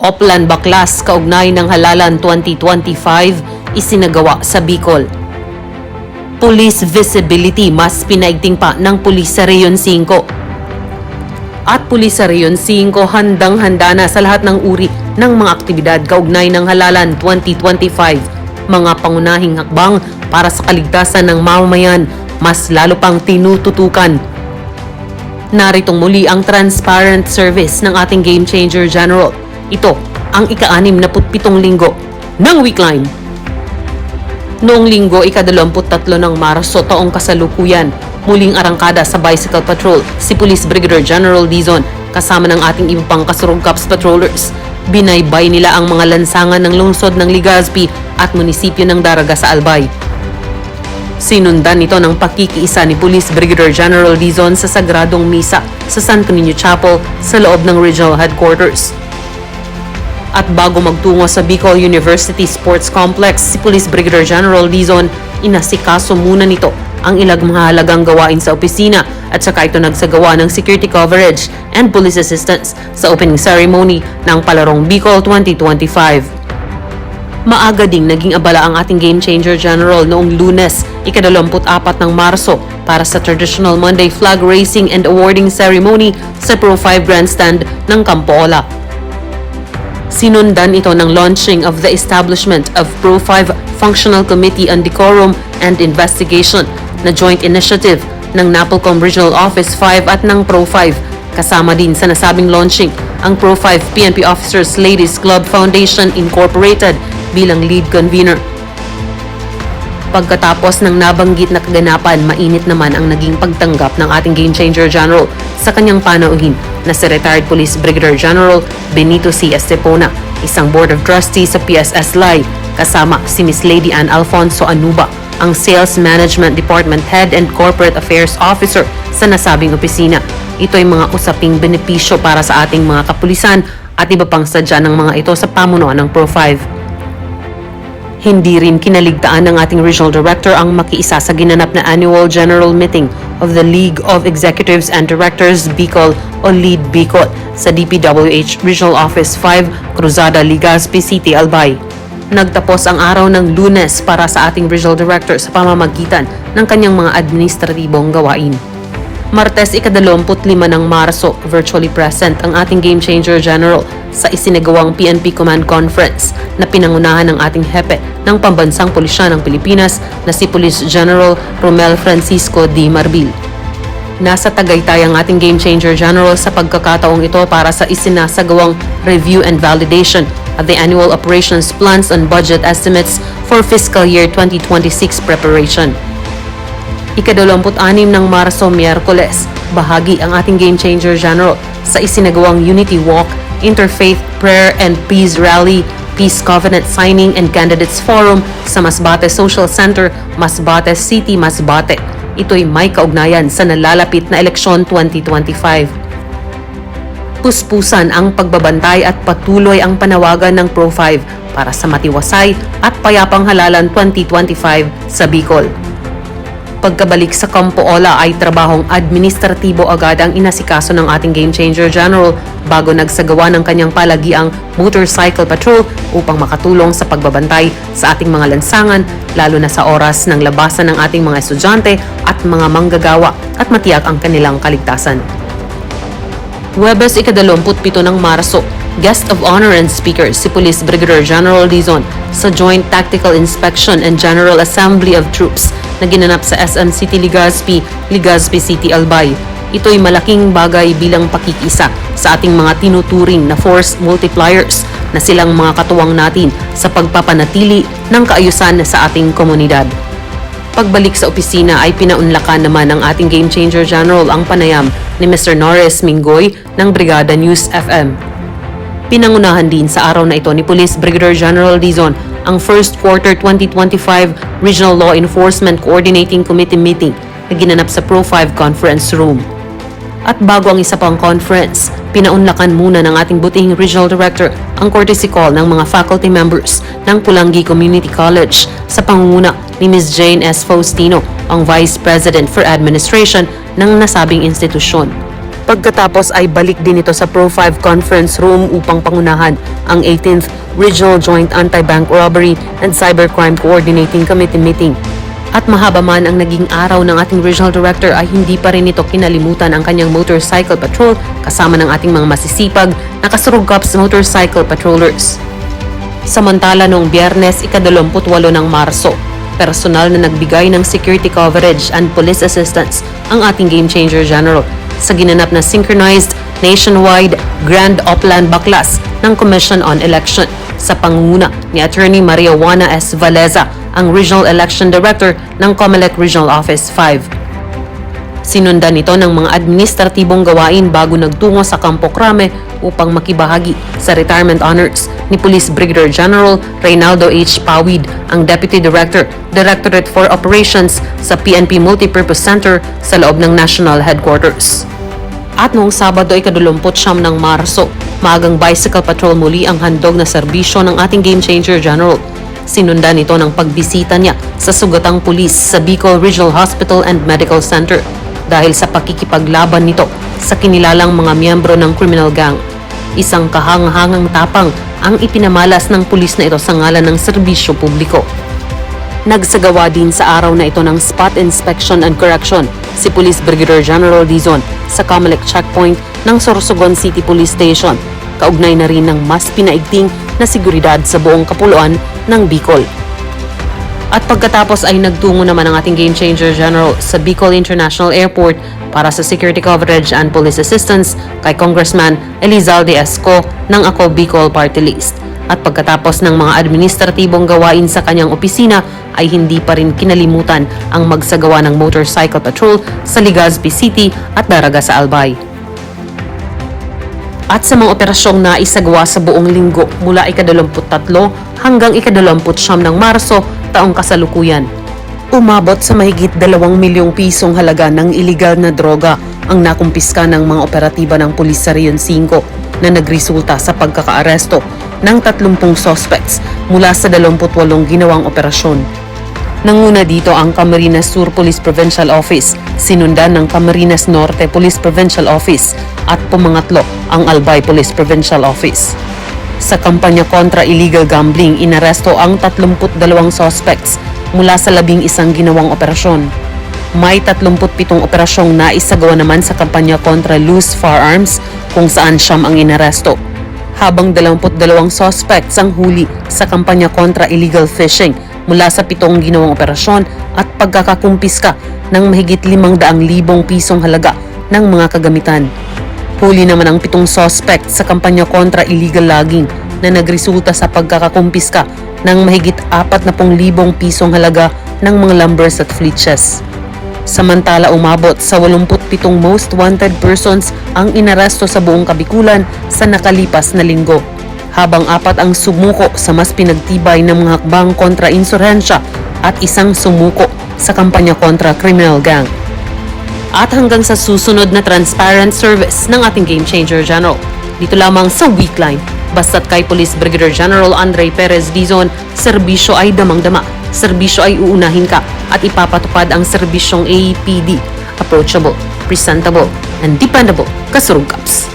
Oplan Baklas kaugnay ng Halalan 2025 isinagawa sa Bicol. Police visibility mas pinaigting pa ng pulis sa Reyon 5. At pulis sa Reyon 5 handang-handa na sa lahat ng uri ng mga aktibidad kaugnay ng Halalan 2025. Mga pangunahing hakbang para sa kaligtasan ng mamamayan mas lalo pang tinututukan. Naritong muli ang transparent service ng ating Game Changer General. Ito ang ika-67 linggo ng Weekline. Noong linggo, ika-23 ng Marso taong kasalukuyan, muling arangkada sa bicycle patrol si Police Brigadier General Dizon kasama ng ating iba pang kasurugkaps patrollers. Binaybay nila ang mga lansangan ng lungsod ng Legazpi at munisipyo ng Daraga sa Albay. Sinundan ito ng pakikiisa ni Police Brigadier General Dizon sa Sagradong Misa sa Santo Niño Chapel sa loob ng Regional Headquarters. At bago magtungo sa Bicol University Sports Complex, si Police Brigadier General Dizon, inasikaso muna nito ang ilang mahalagang gawain sa opisina at saka ito nagsagawa ng security coverage and police assistance sa opening ceremony ng Palarong Bicol 2025. Maaga ding naging abala ang ating Game Changer General noong Lunes, ika-24 ng Marso para sa traditional Monday flag raising and awarding ceremony sa Pro 5 Grandstand ng Campo Ola. Sinundan ito ng launching of the establishment of Pro 5 Functional Committee on Decorum and Investigation na joint initiative ng NAPOLCOM Regional Office 5 at ng Pro 5. Kasama din sa nasabing launching ang Pro 5 PNP Officers Ladies Club Foundation Incorporated bilang lead convener. Pagkatapos ng nabanggit na kaganapan, mainit naman ang naging pagtanggap ng ating Game Changer General sa kanyang panauhin na si Retired Police Brigadier General Benito C. Estepona, isang Board of Trustees sa PSS-LAI, kasama si Miss Lady Ann Alfonso Anuba, ang Sales Management Department Head and Corporate Affairs Officer sa nasabing opisina. Ito ay mga usaping benepisyo para sa ating mga kapulisan at iba pang sadya ng mga ito sa pamunuan ng Pro 5. Hindi rin kinaligtaan ng ating Regional Director ang makiisa sa ginanap na Annual General Meeting of the League of Executives and Directors Bicol o LEAD Bicol sa DPWH Regional Office 5, Cruzada, Legazpi City, Albay. Nagtapos ang araw ng Lunes para sa ating Regional Director sa pamamagitan ng kanyang mga administratibong gawain. Martes, ika-25 ng Marso, virtually present ang ating Game Changer General sa isinagawang PNP Command Conference na pinangunahan ng ating hepe ng Pambansang Pulisya ng Pilipinas na si Police General Romel Francisco D. Marbil. Nasa Tagaytay ang ating Game Changer General sa pagkakataong ito para sa isinasagawang review and validation of the annual operations plans and budget estimates for fiscal year 2026 preparation. Ika-26 ng Marso, Miyerkules, bahagi ang ating Game Changer General sa isinagawang Unity Walk, Interfaith Prayer and Peace Rally, Peace Covenant Signing and Candidates Forum sa Masbate Social Center, Masbate City, Masbate. Ito'y may kaugnayan sa nalalapit na eleksyon 2025. Puspusan ang pagbabantay at patuloy ang panawagan ng Pro 5 para sa matiwasay at payapang halalan 2025 sa Bicol. Pagkabalik sa Campo Ola ay trabahong administratibo agad ang inasikaso ng ating Game Changer General bago nagsagawa ng kanyang palagiang motorcycle patrol upang makatulong sa pagbabantay sa ating mga lansangan, lalo na sa oras ng labasan ng ating mga estudyante at mga manggagawa at matiyak ang kanilang kaligtasan. Huwebes, ika-27 ng Marso, Guest of Honor and Speaker si Police Brigadier General Dizon sa Joint Tactical Inspection and General Assembly of Troops na ginanap sa SM City Legazpi, Legazpi City, Albay. Ito'y malaking bagay bilang pakikisa sa ating mga tinuturing na force multipliers na silang mga katuwang natin sa pagpapanatili ng kaayusan sa ating komunidad. Pagbalik sa opisina ay pinaunlakan naman ng ating Game Changer General ang panayam ni Mr. Norris Mingoy ng Brigada News FM. Pinangunahan din sa araw na ito ni Police Brigadier General Dizon ang First Quarter 2025 Regional Law Enforcement Coordinating Committee meeting na ginanap sa Pro 5 Conference Room. At bago ang isa pang conference, pinaunlakan muna ng ating butihing Regional Director ang courtesy call ng mga faculty members ng Pulangi Community College sa pangunguna ni Ms. Jane S. Faustino, ang Vice President for Administration ng nasabing institusyon. Pagkatapos ay balik din ito sa Pro 5 Conference Room upang pangunahan ang 18th Regional Joint Anti-Bank Robbery and Cybercrime Coordinating Committee meeting. At mahaba man ang naging araw ng ating Regional Director ay hindi pa rin ito kinalimutan ang kanyang motorcycle patrol kasama ng ating mga masisipag na Kasurug Cups motorcycle patrollers. Samantala noong Biyernes, ika-28 ng Marso, personal na nagbigay ng security coverage and police assistance ang ating Game Changer General sa ginanap na synchronized nationwide Grand Opland Baklas ng Commission on Election sa pangunguna ni Attorney Maria Juana S. Valeza, ang Regional Election Director ng COMELEC Regional Office 5. Sinundan ito ng mga administratibong gawain bago nagtungo sa Campo Crame upang makibahagi sa retirement honors ni Police Brigadier General Reynaldo H. Pawid, ang Deputy Director, Directorate for Operations sa PNP Multipurpose Center sa loob ng National Headquarters. At noong Sabado ay ika-29 ng Marso, maagang bicycle patrol muli ang handog na serbisyo ng ating Game Changer General. Sinundan ito ng pagbisita niya sa sugatang pulis sa Bicol Regional Hospital and Medical Center dahil sa pakikipaglaban nito sa kinilalang mga miyembro ng criminal gang. Isang kahang-hangang tapang ang ipinamalas ng pulis na ito sa ngalan ng serbisyo publiko. Nagsagawa din sa araw na ito ng spot inspection and correction si Police Brigadier General Dizon sa COMELEC checkpoint ng Sorsogon City Police Station, kaugnay na rin ng mas pinaigting na seguridad sa buong kapuluan ng Bicol. At pagkatapos ay nagtungo naman ang ating Game Changer General sa Bicol International Airport para sa security coverage and police assistance kay Congressman Elizalde Esco ng Ako Bicol Party List. At pagkatapos ng mga administratibong gawain sa kanyang opisina ay hindi pa rin kinalimutan ang magsagawa ng motorcycle patrol sa Legazpi City at Daraga sa Albay. At sa mga operasyong naisagawa sa buong linggo mula ika-23 hanggang ika-29 ng Marso taong kasalukuyan, umabot sa mahigit 2 milyong pisong halaga ng iligal na droga ang nakumpiska ng mga operatiba ng Pulis sa Rion 5 na nagresulta sa pagkakaaresto ng 30 suspects mula sa 28 ginawang operasyon. Nanguna dito ang Camarines Sur Police Provincial Office, sinundan ng Camarines Norte Police Provincial Office at pumangatlo ang Albay Police Provincial Office. Sa kampanya kontra illegal gambling, inaresto ang 32 suspects mula sa 11 ginawang operasyon. May 37 operasyong naisagawa naman sa kampanya kontra loose firearms kung saan siyam ang inaresto, habang 22 suspects ang huli sa kampanya kontra illegal fishing mula sa 7 ginawang operasyon at pagkakakumpiska ng mahigit 500,000 pisong halaga ng mga kagamitan. Huli naman ang 7 suspects sa kampanya kontra illegal logging na nagresulta sa pagkakakumpiska ng mahigit 40,000 pisong halaga ng mga lumbers at flitches. Samantala umabot sa 87 most wanted persons ang inaresto sa buong Kabikulan sa nakalipas na linggo, habang 4 ang sumuko sa mas pinagtibay ng mga hakbang kontra insurhensya at 1 sumuko sa kampanya kontra criminal gang. At hanggang sa susunod na transparent service ng ating Game Changer General, dito lamang sa Weekline, basta't kay Police Brigadier General Andre Perez Dizon, serbisyo ay damang-dama, serbisyo ay uunahin ka at ipapatupad ang serbisyong APD, approachable, presentable, and dependable Kasurug Cups.